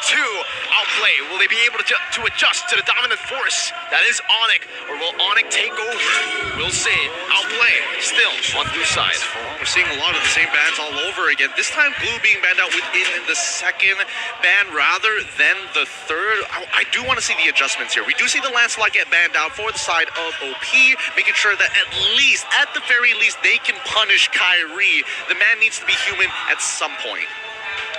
2. Outplay, will they be able to adjust to the dominant force that is ONIC, or will ONIC take over? We'll see. Outplay, still on Blue's side. We're seeing a lot of the same bans all over again. This time, Blue being banned out within the second ban rather than the third. I do want to see the adjustments here. We do see the Lancelot get banned out for the side of OP, making sure that at the very least, they can punish Kyrie. The man needs to be human at some point.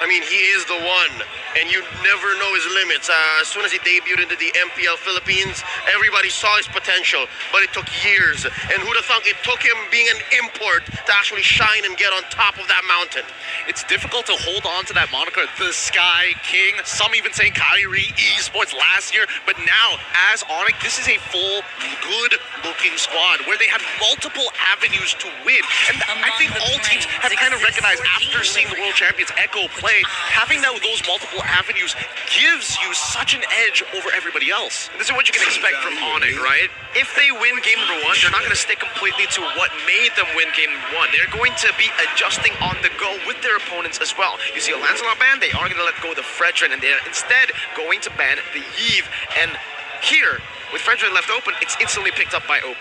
I mean, he is the one, and you never know his limits. As soon as he debuted into the MPL Philippines, everybody saw his potential, but it took years. And who'd have thought it took him being an import to actually shine and get on top of that mountain? It's difficult to hold on to that moniker, the Sky King. Some even saying Kyrie Esports last year, but now, as ONIC, this is a full, good-looking squad where they have multiple avenues to win. And I think all teams have kind of recognized after seeing the world champions Echo play, having those multiple avenues gives you such an edge over everybody else. This is what you can expect from ONIC, right? If they win game number 1, they're not going to stick completely to what made them win game number 1. They're going to be adjusting on the go with their opponents as well. You see a Lancelot ban, they are going to let go of the Fredrin, and they're instead going to ban the Eve. And here, with Fredrin left open, it's instantly picked up by OP.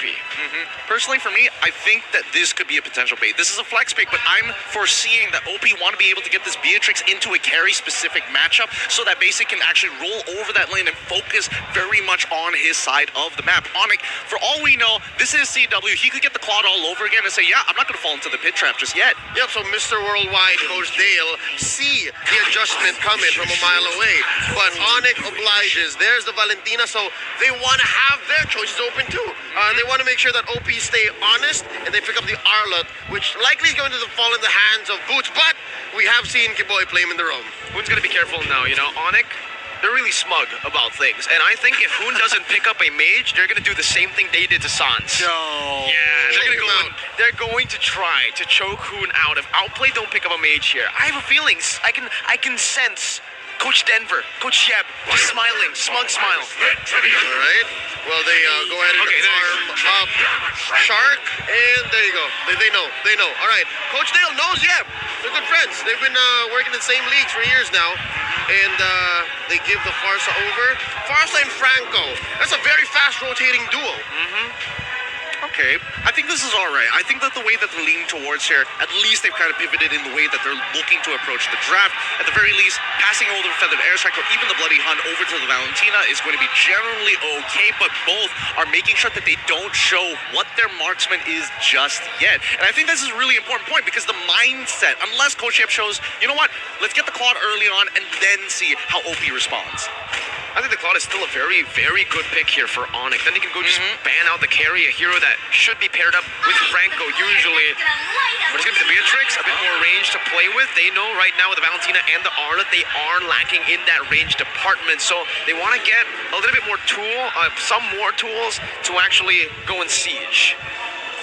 Personally, for me, I think that this could be a potential bait. This is a flex pick, but I'm foreseeing that OP want to be able to get this Beatrix into a carry-specific matchup so that Basic can actually roll over that lane and focus very much on his side of the map. ONIC, for all we know, this is CW. He could get the Claude all over again and say, yeah, I'm not going to fall into the pit trap just yet. Yep, so Mr. Worldwide, Coach Dale, see the adjustment coming from a mile away. But ONIC obliges. There's the Valentina, so they want to have their choices open too. They want to make sure that OP stay honest and they pick up the Arlot, which likely is going to fall in the hands of Boots, but we have seen Kiboy play him in the roam. Hoon's going to be careful now, you know. ONIC, they're really smug about things, and I think if Hoon doesn't pick up a mage, they're going to do the same thing they did to Sans. No. Yeah, they're going to try to choke Hoon out. If Outplay don't pick up a mage here, I have a feeling, I can sense Coach Denver, Coach Sheb, smiling, smug smile. All right. Well, they go ahead and farm up Shark, and there you go. They know. All right. Coach Dale knows Yeb. They're good friends. They've been working in the same leagues for years now, and they give the Farsa over. Farsa and Franco. That's a very fast rotating duo. Okay, I think this is all right. I think that the way that they're leaning towards here, at least they've kind of pivoted in the way that they're looking to approach the draft. At the very least, passing over the Feathered Airstrike or even the Bloody Hunt over to the Valentina is going to be generally okay, but both are making sure that they don't show what their marksman is just yet. And I think this is a really important point because the mindset, unless Coach Shep shows, you know what, let's get the Claude early on and then see how OP responds. I think the Claude is still a very, very good pick here for ONIC. Then they can go just ban out the carry, a hero that should be paired up with Franco usually. But it's going to be the Beatrix, a bit more range to play with. They know right now with the Valentina and the Arlet, they are lacking in that range department. So they want to get a little bit more some more tools to actually go and siege.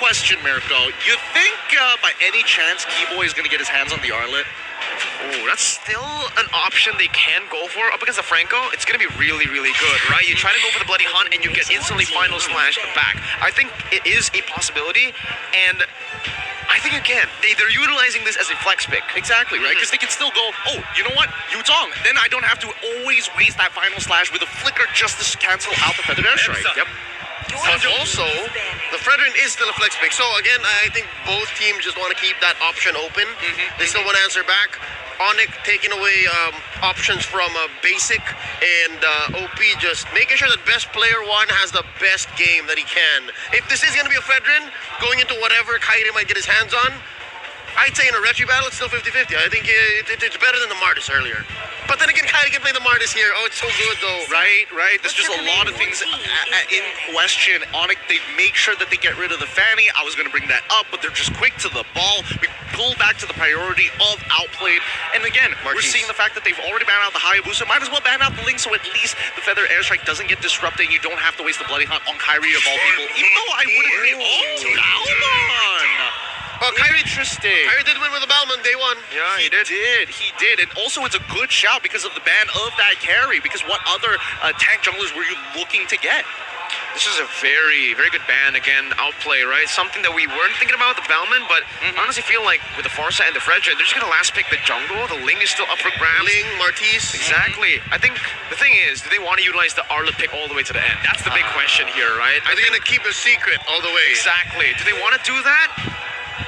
Question, Mirko. You think by any chance Keyboy is going to get his hands on the Arlet? Oh, that's still an option they can go for. Up against the Franco, it's going to be really, really good, right? You try to go for the Bloody Hunt and you get instantly Final Slash back. I think it is a possibility, and I think again, they're utilizing this as a flex pick. Exactly, right? Because they can still go, oh, you know what? Yutong. Then I don't have to always waste that Final Slash with a flicker just to cancel out the Feathered Airstrike. Yep. But also, the Fredrin is still a flex pick. So again, I think both teams just want to keep that option open. They still want to answer back. ONIC taking away options from Basic, and OP just making sure that best player one has the best game that he can. If this is going to be a Fredrin, going into whatever Kyrie might get his hands on, I'd say in a retry battle, it's still 50-50. I think it's better than the Martis earlier. But then again, Kyrie can play the Martis here. Oh, it's so good, though. Right. There's just a lot of things in question. ONIC, they make sure that they get rid of the Fanny. I was going to bring that up, but they're just quick to the ball. We pull back to the priority of Outplayed. And again, we're seeing the fact that they've already banned out the Hayabusa. Might as well ban out the Link so at least the Feather Airstrike doesn't get disrupted and you don't have to waste the Bloody Hunt on Kyrie of all people. Even though I would agree. Oh, Almon! Oh, Kyrie, interesting. Kyrie did win with the Balman day one. Yeah, He did. And also, it's a good shout because of the ban of that carry. Because what other tank junglers were you looking to get? This is a very, very good ban. Again, Outplay, right? Something that we weren't thinking about with the Bellman, but I honestly feel like with the Farsa and the Fredrin, they're just going to last pick the jungle. The Ling is still up for grabs. Ling, Martis. Exactly. I think the thing is, do they want to utilize the Arlet pick all the way to the end? That's the big question here, right? Are they going to keep a secret all the way? Exactly. Do they want to do that?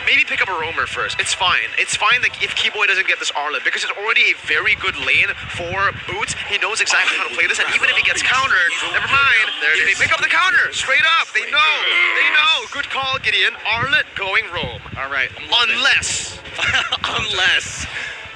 Maybe pick up a roamer first. It's fine. It's fine that if Keyboy doesn't get this Arlet, because it's already a very good lane for Boots. He knows exactly how to play this, and even if he gets countered, never mind. They pick up the counter straight up. They know. They know. Good call, Gideon. Arlet going roam. All right. Unless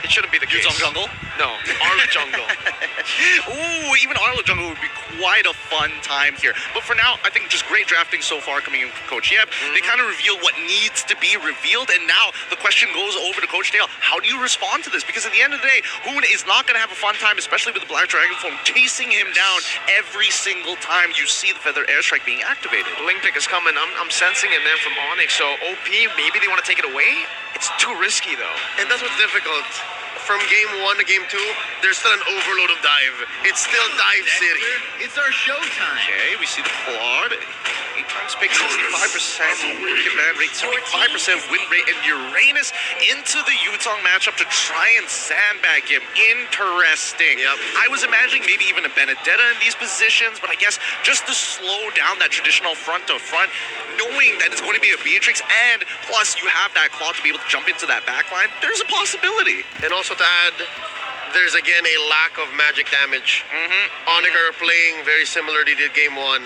it shouldn't be the case. Yuzong jungle? No, Arlet jungle. Ooh, even Arlo jungle would be quite a fun time here. But for now, I think just great drafting so far coming in from Coach Yep. They kind of reveal what needs to be revealed, and now the question goes over to Coach Dale. How do you respond to this? Because at the end of the day, Hoon is not going to have a fun time, especially with the Black Dragon form chasing him down every single time you see the Feather Airstrike being activated. The Ling pick is coming. I'm sensing it, man, from Onyx. So OP, maybe they want to take it away? It's too risky, though. And that's what's difficult. From game 1 to game 2, there's still an overload of dive. It's still dive city. It's our showtime. Okay, we see the Claude. 8 times pick, 65% win command rate, 75% win rate, and Uranus into the Yutong matchup to try and sandbag him. Interesting. Yep. I was imagining maybe even a Benedetta in these positions, but I guess just to slow down that traditional front to front, knowing that it's going to be a Beatrix, and plus you have that Claw to be able to jump into that backline, there's a possibility. And also to add, there's again a lack of magic damage. ONIC are playing very similarly to game 1.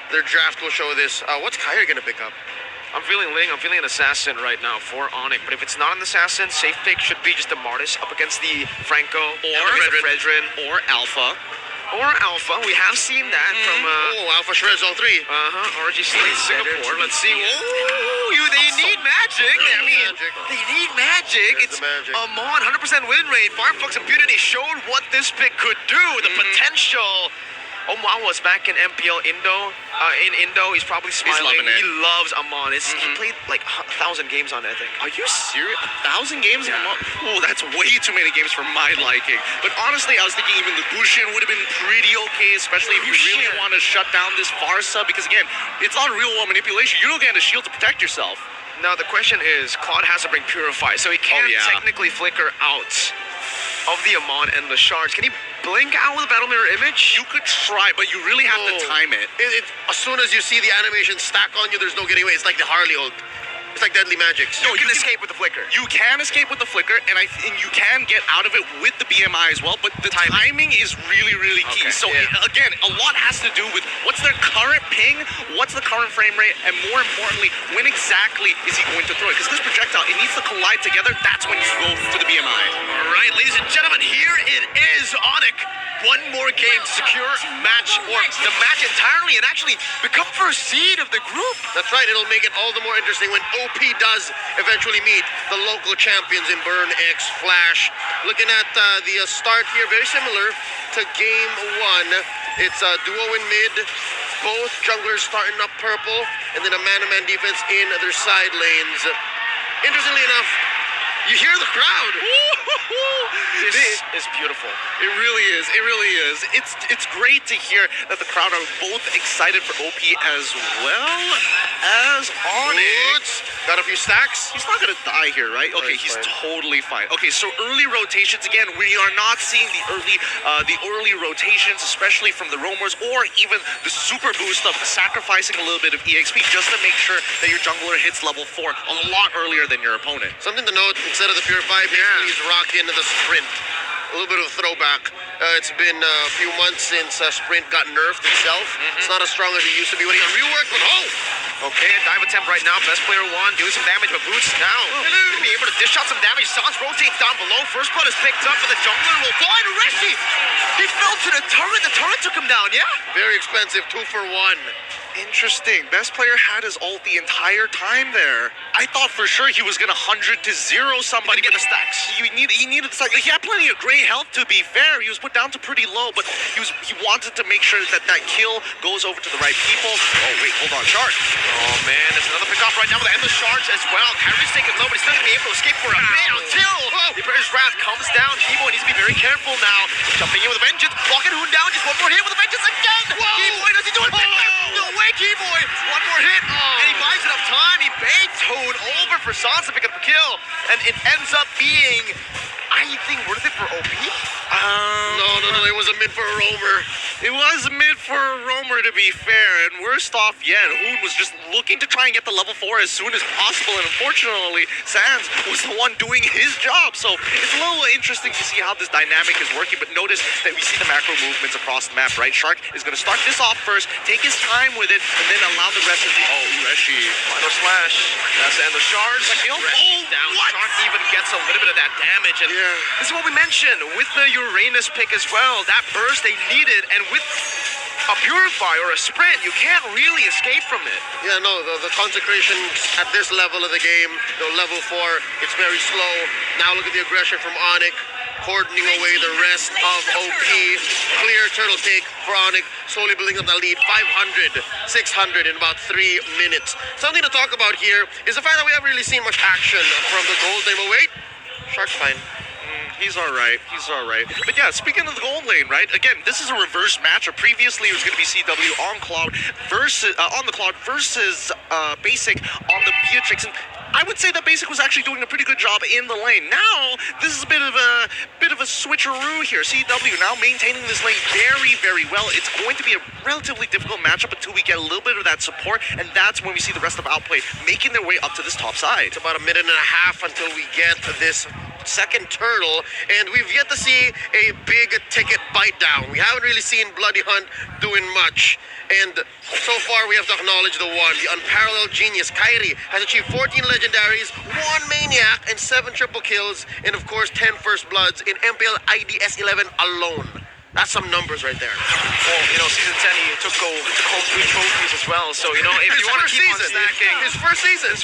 Their draft will show this. What's Kyrie going to pick up? I'm feeling Ling. I'm feeling an assassin right now for Onyx. But if it's not an assassin, safe pick should be just the Martis up against the Franco or the Fredrin. Or Alpha. Or Alpha. We have seen that from Alpha shreds all 3. RG Slate Singapore. Let's see. They need magic. I mean, they need magic. There's It's the magic. Amon, 100% win rate. Fireflux Impunity showed what this pick could do. The potential. Omar was back in MPL Indo. In Indo, he's probably smiling. loving it. He loves Amon. He played like 1,000 games on it, I think. Are you serious? 1,000 games? Yeah. Oh, that's way too many games for my liking. But honestly, I was thinking even the Bushin would have been pretty okay, especially if you really Bushin. want to shut down this Farsa, because again, it's not real world manipulation. You don't get a shield to protect yourself. Now, the question is, Claude has to bring Purify, so he can't technically flicker out of the Amon and the shards. Can he blink out with a Battle Mirror image? You could try, but you really have to time it. As soon as you see the animation stack on you, there's no getting away. It's like the Harley ult. It's like Deadly Magics. No, you can escape with the flicker. You can escape with the flicker, and you can get out of it with the BMI as well, but the timing is really, really key. Okay, So yeah. again, a lot has to do with what's their current ping, what's the current frame rate, and more importantly, when exactly is he going to throw it? Because this projectile, it needs to collide together. That's when you go for the BMI. All right, ladies and gentlemen, here it is, Onyx. One more game to secure match, or the match entirely, and actually become first seed of the group. That's right. It'll make it all the more interesting when OP does eventually meet the local champions in Burn X Flash. Looking at the start here, very similar to game 1. It's a duo in mid. Both junglers starting up purple, and then a man-to-man defense in their side lanes. Interestingly enough, you hear the crowd. This is beautiful. It really is. It really is. It's great to hear that the crowd are both excited for OP as well as Onyx. Got a few stacks. He's not going to die here, right? Okay, He's he's fine. totally fine. Okay, so early rotations again. We are not seeing the early rotations, especially from the roamers or even the super boost of sacrificing a little bit of EXP just to make sure that your jungler hits level 4 a lot earlier than your opponent. Something to note, instead of the Purify, he's rocked into the Sprint. A little bit of a throwback. It's been a few months since Sprint got nerfed itself. It's not as strong as it used to be when he got reworked, but Okay, dive attempt right now. Best player 1 doing some damage, but Boots now be able to dish out some damage. Sans rotates down below. First blood is picked up, but the jungler will fly to Reshi. He fell to the turret. The turret took him down, yeah? very expensive 2 for 1. Interesting. Best player had his ult the entire time there. I thought for sure he was gonna 100 to 0 somebody. He needed the stacks. He needed the stacks. He had plenty of great health, to be fair. He was put down to pretty low, but he wanted to make sure that kill goes over to the right people. Oh wait, hold on, Shark. Oh man, there's another pick off right now with the endless shards as well. Kyrie's taking low, but he's still gonna be able to escape for a bit until the Emperor's Wrath comes down. Keyboy needs to be very careful now. Jumping in with a vengeance, blocking Hoon down. Just one more hit with a vengeance again. Keyboy, does he do it? No G-Boy, one more hit, and he buys enough time. He baits Toad over for Sans to pick up the kill, and it ends up being, I think, worth it for OP? No, it was a mid for a roamer. It was mid for Romer, to be fair, and worst off yet, Hoon was just looking to try and get the level 4 as soon as possible, and unfortunately, Sans was the one doing his job. So it's a little interesting to see how this dynamic is working, but notice that we see the macro movements across the map, right? Shark is going to start this off first, take his time with it, and then allow the rest of the... Oh, Ureshi. Final slash. That's the end of Shards. Down. What? Shark even gets a little bit of that damage, and this is what we mentioned with the Uranus pick as well. That burst they needed, and with a Purify or a Sprint, you can't really escape from it. Yeah, no, the consecration at this level of the game, level 4, it's very slow. Now look at the aggression from ONIC, cordoning away the rest of OP. Clear turtle take for ONIC, slowly building up the lead, 500, 600 in about 3 minutes. Something to talk about here is the fact that we haven't really seen much action from the gold lane. But wait, Shark's fine. He's all right. But yeah, speaking of the gold lane, right? Again, this is a reverse matchup. Previously, it was going to be CW on Cloud versus on the Cloud versus Basic on the Beatrix, and I would say that Basic was actually doing a pretty good job in the lane. Now, this is a bit of a switcheroo here. CW now maintaining this lane very, very well. It's going to be a relatively difficult matchup until we get a little bit of that support, and that's when we see the rest of Outplay making their way up to this top side. It's about a minute and a half until we get this second turtle, and we've yet to see a big ticket bite down. We haven't really seen Bloody Hunt doing much, and so far we have to acknowledge the unparalleled genius. Kyrie has achieved 14 legendaries, 1 maniac, and 7 triple kills, and of course 10 first bloods in MPL IDS 11 alone. That's some numbers right there. Well, season 10, he took home 3 trophies as well. So, if you want to keep on stacking. His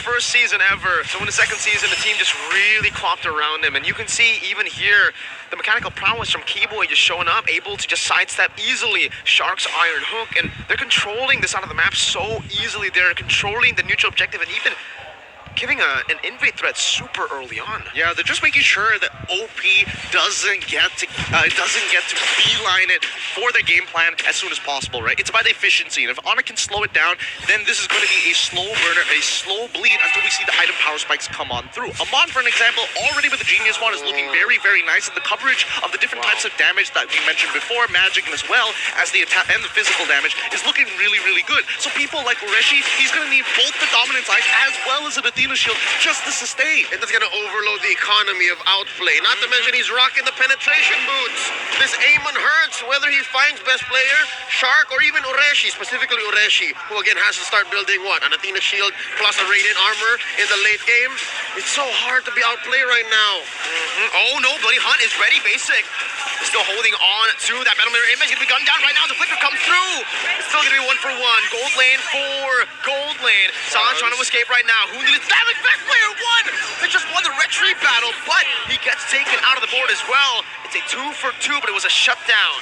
first season ever. So in the second season, the team just really clopped around him. And you can see even here, the mechanical prowess from Keyboy just showing up, able to just sidestep easily Shark's Iron Hook. And they're controlling this side of the map so easily. They're controlling the neutral objective and even giving an invade threat super early on. Yeah, they're just making sure that OP doesn't get to beeline it for their game plan as soon as possible, right? It's about efficiency, and if ONIC can slow it down, then this is going to be a slow burner, a slow bleed until we see the item power spikes come on through. Amon, for an example, already with the Genius Wand is looking very, very nice, and the coverage of the different types of damage that we mentioned before, magic as well as the attack and the physical damage, is looking really, really good. So people like Ureshi, he's going to need both the Dominance Eyes as well as an Athena Shield just to sustain. And that's going to overload the economy of Outplay. Not to mention he's rocking the penetration boots. This Amon hurts, whether he finds best player, Shark, or even Ureshi, specifically Ureshi, who again has to start building what? An Athena Shield plus a Radiant Armor in the late game. It's so hard to be Outplay right now. Oh no, Bloody Hunt is ready, Basic. Still holding on to that Battle Mirror image. Gonna be gunned down right now. The flicker comes through. It's still gonna be 1 for 1. Gold lane for gold lane. Sans trying to escape right now. Who needs damage? Best player won. They just won the retreat battle, but he gets taken out of the board as well. It's a 2 for 2, but it was a shutdown.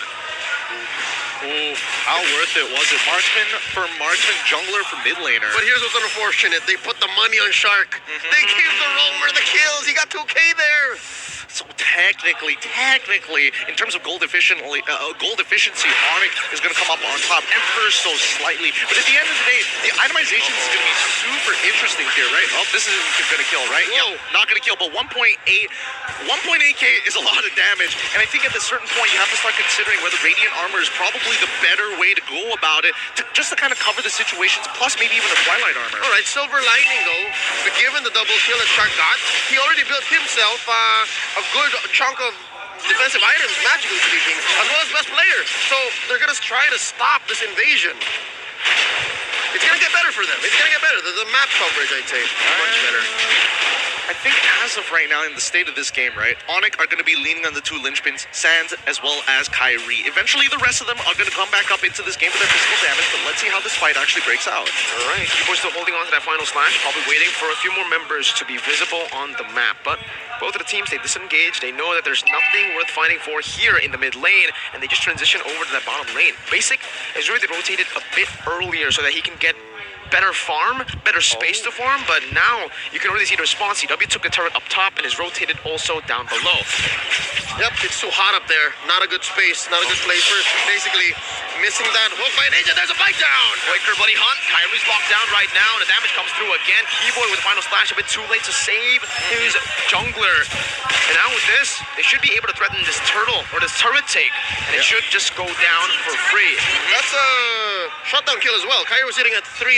Oh, how worth it was it? Marksman, jungler for mid laner. But here's what's unfortunate. They put the money on Shark. They gave the roamer the kills. He got 2K there. So technically, in terms of gold efficiency, ONIC is going to come up on top ever so slightly. But at the end of the day, the itemization is going to be super interesting here, right? Oh, this isn't going to kill, right? Whoa. Yep, not going to kill, but 1.8K is a lot of damage. And I think at a certain point, you have to start considering whether Radiant Armor is probably the better way to go about it, just to kind of cover the situations, plus maybe even a Twilight Armor. All right, silver lining though, but given the double kill that Shark got, he already built himself a good chunk of defensive items, magically speaking, as well as best player. So they're going to try to stop this invasion. It's going to get better for them. It's going to get better. The map coverage, I'd say, much better. I think as of right now, in the state of this game, right, ONIC are going to be leaning on the 2 linchpins, Sans as well as Kyrie. Eventually, the rest of them are going to come back up into this game with their physical damage, but let's see how this fight actually breaks out. All right, people still holding on to that final slash, probably waiting for a few more members to be visible on the map, but both of the teams, they disengage. They know that there's nothing worth fighting for here in the mid lane, and they just transition over to that bottom lane. Basic is really rotated a bit earlier so that he can get better farm, better space to farm, but now you can really see the response. CW took the turret up top and is rotated also down below. Yep, it's too hot up there. Not a good space, not a good place for basically missing that hook by an agent. There's a bite down. Quicker Bloody Hunt. Kyrie's locked down right now, and the damage comes through again. Keyboy with the final slash, a bit too late to save his jungler. And now with this, they should be able to threaten this turtle or this turret take, and it should just go down for free. That's a shutdown kill as well. Kyrie was sitting at 3-1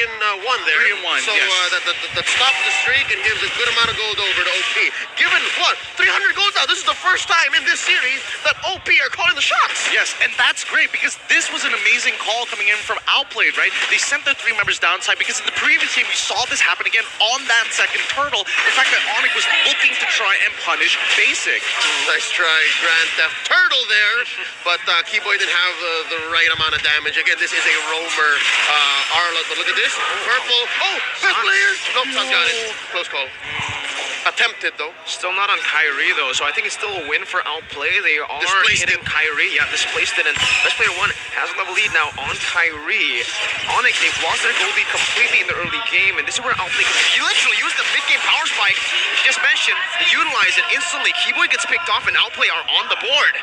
there. 3-1, so yes. that stops the streak and gives a good amount of gold over to OP. Given what? 300 gold now. This is the first time in this series that OP are calling the shots. Yes, and that's great because this was an amazing call coming in from Outplay, right? They sent their 3 members downside because in the previous game we saw this happen again on that second turtle. The fact that ONIC was looking to try and punish Basic. Nice try, Grand Theft Turtle there, but Keyboy didn't have the right amount of damage. Again, this is a roamer Arlott, but look at this. Purple. Oh, best player. Nope, not got it. Close call. Attempted though. Still not on Kyrie though, so I think it's still a win for Outplay. They are Displaced hitting it. Kyrie. Yeah, displaced it, and best player 1 has a level lead now on Kyrie. ONIC, they've lost their goal lead completely in the early game, and this is where Outplay can literally use the mid-game power spike. Just mentioned, they utilize it instantly. Keyboy gets picked off, and Outplay are on the board.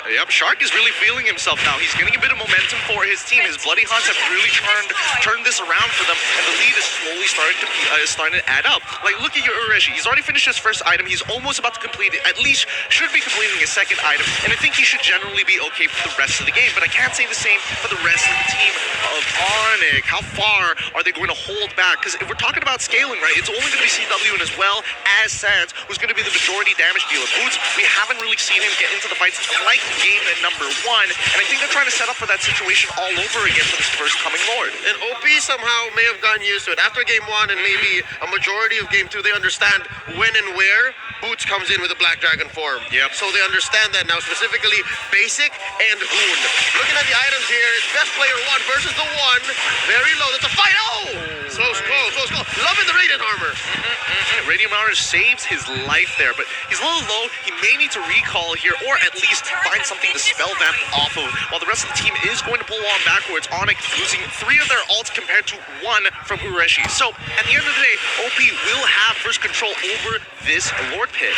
Yep, Shark is really feeling himself now. He's getting a bit of momentum for his team. His Bloody Hunts have really turned this around for them, and the lead is slowly starting to add up. Like, look at your Ureshi. He's already finished his first item. He's almost about to complete it. At least should be completing his second item, and I think he should generally be okay for the rest of the game. But I can't say the same for the rest of the team of ONIC. How far are they going to hold back? Because if we're talking about scaling, right, it's only going to be CW and as well as Sands who's going to be the majority damage dealer. Boots, we haven't really seen him get into the fights like game number 1, and I think they're trying to set up for that situation all over again for this first coming Lord. And OP somehow may have gotten used to it. After game 1 and maybe a majority of game 2, they understand when and where Boots comes in with a Black Dragon form. Yep. So they understand that now, specifically Basic and Hoon. Looking at the items here, it's best player 1 versus the 1. Very low. That's a fight. Oh! Close call, close call. Loving the Radiant Armor. Radiant Armor saves his life there, but he's a little low. He may need to recall here, or at least find something to spell vamp off of, while the rest of the team is going to pull on backwards. ONIC losing 3 of their ults compared to 1 from Ureshi. So, at the end of the day, OP will have first control over this Lord Pit.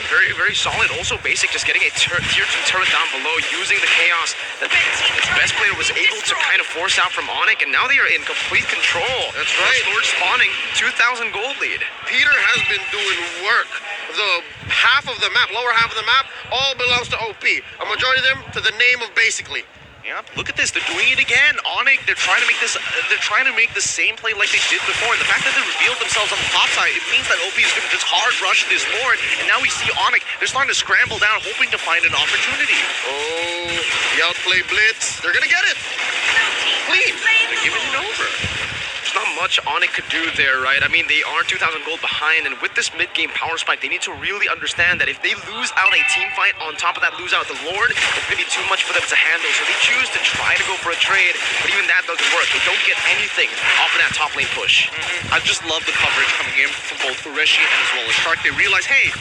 Very, very solid. Also, Basic just getting a tier 2 turret down below, using the chaos that his best player was able to kind of force out from ONIC, and now they are in complete control. That's right. Lord spawning, 2,000 gold lead. Peter has been doing work. The half of the map, lower half of the map, all belongs to OP. A majority of them to the name of Basically. Yeah, look at this. They're doing it again. ONIC, they're trying to make this. They're trying to make the same play like they did before. And the fact that they revealed themselves on the top side, it means that OP is going to just hard rush this Lord. And now we see ONIC. They're starting to scramble down, hoping to find an opportunity. Oh, the Outplay Blitz. They're gonna get it. Clean. They're giving it over. There's not much ONIC could do there, right? I mean, they are 2,000 gold behind, and with this mid-game power spike, they need to really understand that if they lose out a team fight, on top of that lose out the Lord, it's going to be too much for them to handle. So they choose to try to go for a trade, but even that doesn't work. They don't get anything off of that top lane push. I just love the coverage coming in from both Ureshi and as well as Shark. They realize, hey,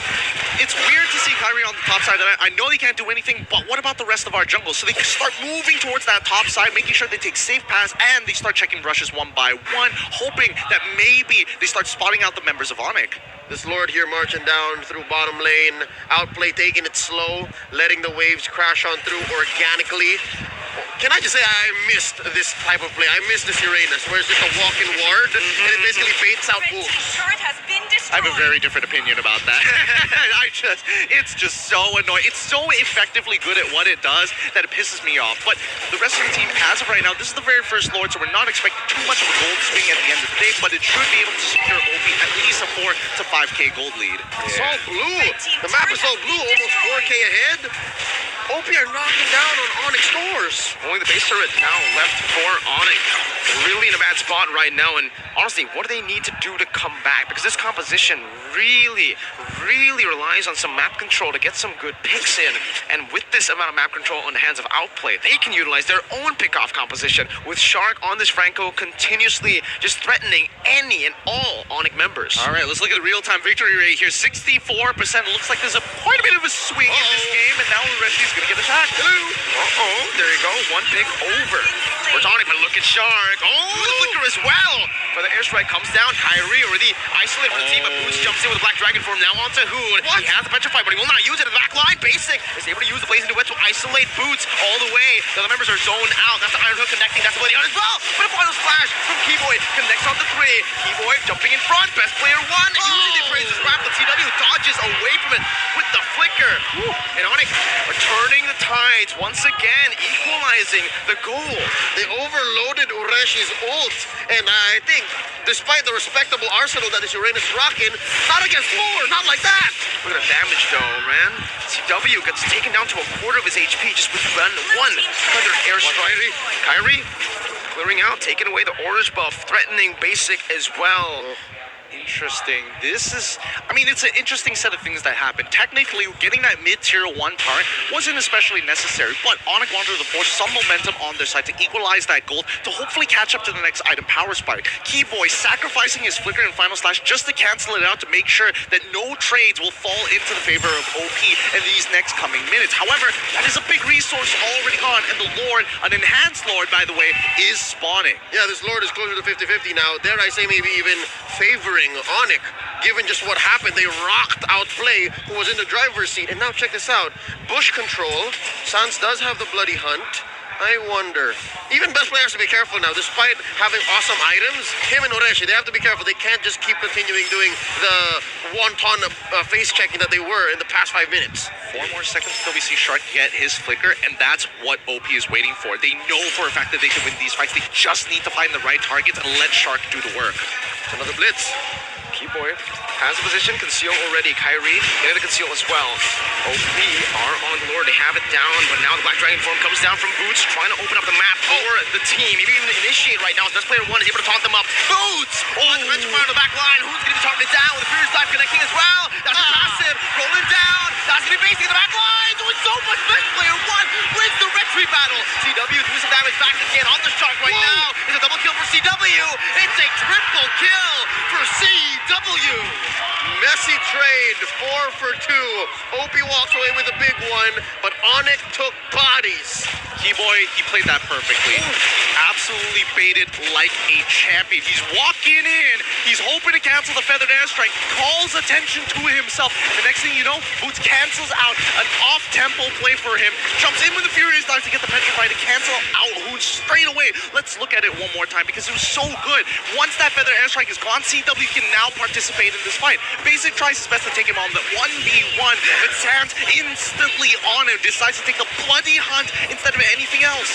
it's weird to see Kyrie on the top side. I know they can't do anything, but what about the rest of our jungle? So they start moving towards that top side, making sure they take safe paths, and they start checking rushes one by one, hoping that maybe they start spotting out the members of ONIC. This Lord here marching down through bottom lane. Outplay taking it slow, letting the waves crash on through organically. Can I just say I missed this type of play? I missed this Uranus, where it's just a walk-in ward, and it basically baits out Boots. I have a very different opinion about that. It's just so annoying. It's so effectively good at what it does that it pisses me off. But the rest of the team, as of right now, this is the very first Lord, so we're not expecting too much of a gold swing at the end of the day, but it should be able to secure OP at least a 4 to 5k gold lead. It's all blue. The map is all blue, almost 4k ahead. OP are knocking down on ONIC stores. Only the base turret now left for ONIC. They're really in a bad spot right now, and honestly, what do they need to do to come back? Because this composition really relies on some map control to get some good picks in. And with this amount of map control on the hands of Outplay, they can utilize their own pick-off composition with Shark on this Franco continuously just threatening any and all ONIC members. All right, let's look at the real-time victory rate here. 64%. Looks like there's quite a bit of a swing in this game, and now Ureshi's going to get attacked. There you go. One pick over. Towards ONIC, but look at Shark. Oh, the flicker as well. But the airstrike comes down. Kyrie already isolated for the team, but Boots jumps in with a Black Dragon form now onto Hoon. He has the petrify, but he will not use it at the back line. Basic is able to use the Blazing Duet to isolate Boots all the way. The other members are zoned out. That's the Iron Hook connecting. That's the Bloody Hunt as well. But a final splash from Keyboy connects on the 3. Keyboy jumping in front. Best player 1. Using the praises wrap, but CW dodges away from it with the flicker. And ONIC are turning the tides once again, equalizing the goal. They overloaded Ureshi's ult, and I think, despite the respectable arsenal that is Uranus rocking, not against 4, not like that. Look at the damage though, man. CW gets taken down to a quarter of his HP just with one feathered airstrike. Kyrie clearing out, taking away the orange buff, threatening Basic as well. Interesting. It's an interesting set of things that happened. Technically, getting that mid-tier 1 turret wasn't especially necessary, but ONIC wanted to force some momentum on their side to equalize that gold to hopefully catch up to the next item, Power Spike. Keyboy sacrificing his flicker and final slash just to cancel it out to make sure that no trades will fall into the favor of OP in these next coming minutes. However, that is a big resource already gone, and the Lord, an enhanced Lord, by the way, is spawning. Yeah, this Lord is closer to 50-50 now. Dare I say maybe even favoring ONIC, given just what happened. They rocked Outplay, who was in the driver's seat. And now check this out. Bush control. Sans does have the Bloody Hunt. I wonder. Even best players have to be careful now. Despite having awesome items, him and Ureshi, they have to be careful. They can't just keep continuing doing the wonton face checking that they were in the past 5 minutes. 4 more seconds until we see Shark get his flicker, and that's what OP is waiting for. They know for a fact that they can win these fights. They just need to find the right targets and let Shark do the work. It's another blitz. Keyboy has a position, conceal already. Kyrie getting the conceal as well. OP are on the Lord, they have it down, but now the Black Dragon form comes down from Boots, trying to open up the map for the team. Maybe even initiate right now. Best player 1 is able to taunt them up. Boots! Oh, the fire on the back line. Who's going to be targeted down with the Furious Dive connecting as well? That's massive. Rolling down. That's going to be basic in the back line. Doing so much. Best player 1 wins the retreat battle. CW doing some damage back again on the Shark right now. It's a double kill for CW. It's a triple kill for CW. Messy trade, 4 for 2. OP walks away with a big one, but ONIC took bodies. Keyboy, he played that perfectly. He absolutely baited like a champion. He's walking in. He's hoping to cancel the feathered airstrike. Calls attention to himself. The next thing you know, Boots cancels out an off-tempo play for him. Jumps in with the Furious Dive to get the petrify to cancel out Hoon straight away. Let's look at it one more time because it was so good. Once that feathered airstrike is gone, CW can now participate in this fight. Basic tries his best to take him on the 1v1, but Sans instantly on him, decides to take the Bloody Hunt instead of anything else.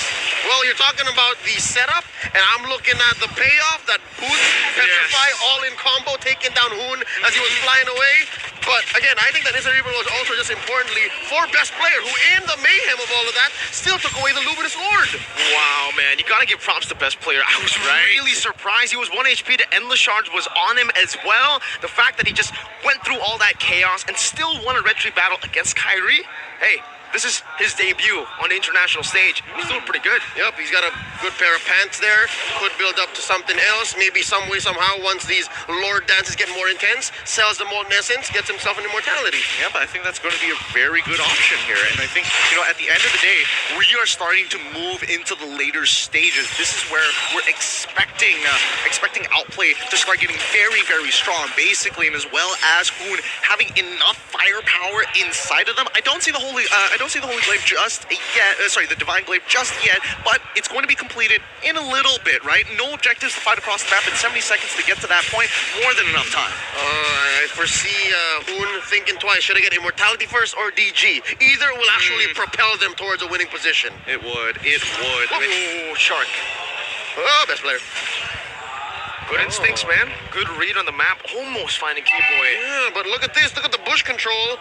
Well, you're talking about the setup, and I'm looking at the payoff, that Boots petrify all-in combo, taking down Hoon as he was flying away. But again, I think that his cerebral was also just importantly for best player, who in the mayhem of all of that still took away the Luminous Lord. Wow, man, you gotta give props to best player. I was really surprised. He was 1 HP to Endless Shards was on him as well. The fact that he just went through all that chaos and still won a retreat battle against Kyrie. Hey, this is his debut on the international stage. He's doing pretty good. Yep, he's got a good pair of pants there. Could build up to something else. Maybe some way, somehow, once these Lord dances get more intense, sells the Molten Essence, gets himself an immortality. Yeah, but I think that's going to be a very good option here. And I think, at the end of the day, we are starting to move into the later stages. This is where we're expecting Outplay to start getting very, very strong, basically, and as well as Hoon having enough firepower inside of them. I don't see the Holy Glaive just yet. The Divine Glaive just yet, but it's going to be completed in a little bit, right? No objectives to fight across the map in 70 seconds to get to that point. More than enough time. I foresee Hoon thinking twice. Should I get immortality first or DG? Either will actually propel them towards a winning position. It would. Oh, Shark. Oh, best player. Good instincts, man. Good read on the map. Almost finding Keyboy. Yeah, but look at this. Look at the bush control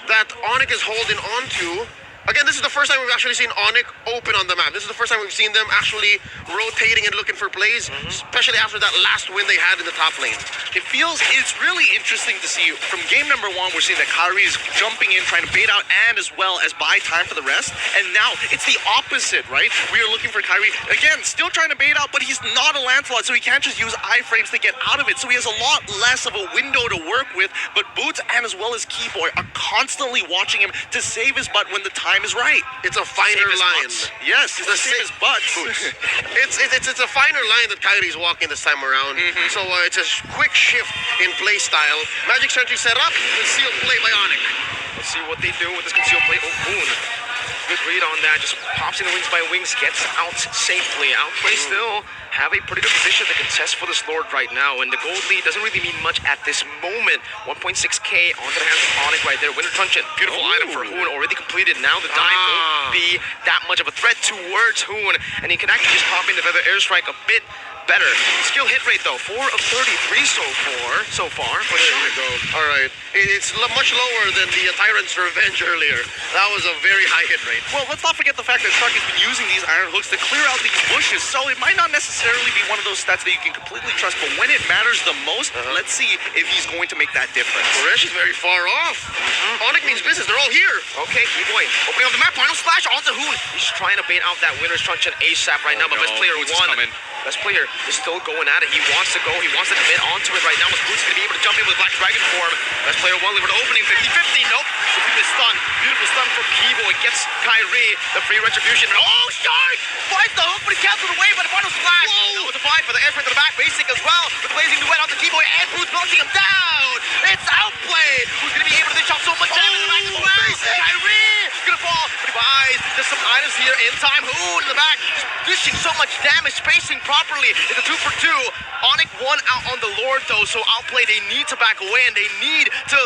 that ONIC is holding on to. Again, this is the first time we've actually seen ONIC open on the map. This is the first time we've seen them actually rotating and looking for plays, especially after that last win they had in the top lane. It's really interesting to see. From game number 1, we're seeing that Kyrie is jumping in, trying to bait out and as well as buy time for the rest. And now it's the opposite, right? We are looking for Kyrie, again, still trying to bait out, but he's not a Lancelot, so he can't just use iframes to get out of it. So he has a lot less of a window to work with, but Boots and as well as Keyboy are constantly watching him to save his butt when the time time is right. It's a finer Same as line. butts. Yes, it's the same as butts. It's a finer line that Kyrie's walking this time around. So it's a quick shift in play style. Magic Sentry set up, concealed play by ONIC. Let's see what they do with this concealed play. Oh, Boone. Good read on that. Just pops in the wings by wings, gets out safely. Outplay still have a pretty good position to contest for this Lord right now. And the gold lead doesn't really mean much at this moment. 1.6k onto the hands of ONIC right there. Winter Truncheon. Beautiful item for Hoon. Already completed. Now the dive won't be that much of a threat towards Hoon. And he can actually just pop in the Feather Airstrike a bit better. Skill hit rate though, 4 of 33 so far. But There you go. All right. It's much lower than the Tyrant's Revenge earlier. That was a very high hit rate. Well, let's not forget the fact that Shark has been using these iron hooks to clear out these bushes, so it might not necessarily be one of those stats that you can completely trust, but when it matters the most, let's see if he's going to make that difference. Koresh is very far off. ONIC means business. They're all here. okay, Keyboy opening up the map. Final splash onto Hoon. He's trying to bait out that Winter's Truncheon ASAP right now, but best player Boots is won. coming. Best player is still going at it. He wants to go. He wants to commit onto it right now. Was Boots going to be able to jump in with Black Dragon form? Best player won. Leave it opening 50-50. Nope. Beautiful stun. Beautiful stun from Keyboy. Gets Kyrie the free retribution. Oh, Shark! Finds the hook, but he canceled away by the final splash. That was a fight for the airstrike to the back. Basic as well. With blazing duet onto Keyboy and Boots melting him down. It's Outplay who's going to be able to dish out so much damage in the back as well. Kyrie gonna fall, but he buys just some items here in time. Hoon in the back, just dishing so much damage, spacing properly. It's a 2 for 2. ONIC won out on the Lord though, so Outplay, they need to back away and they need to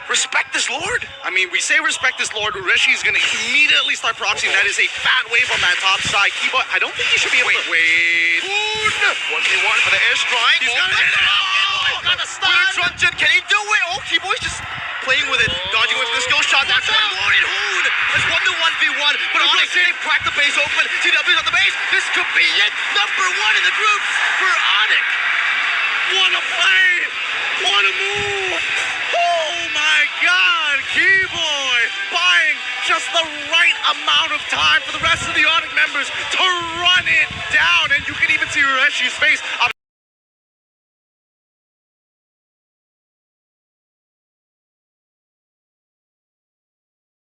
respect this Lord. I mean, we say respect this Lord. Ureshi is going to immediately start proxying. That is a fat wave on that top side. Keyboy, I don't think he should be able to... Wait. Hoon! 1v1 for the airstrike. He's got it. Oh, got the stun. Truncheon, can he do it? Oh, Keyboy's just playing with it, dodging with the skill shot. That's one more in Hoon. It's 1-1v1, but ONIC, they crack the base open. TW's on the base. This could be it. Number 1 in the groups for ONIC. What a play! What a move! Oh my God! Keyboy buying just the right amount of time for the rest of the ONIC members to run it down, and you can even see Ureshi's face.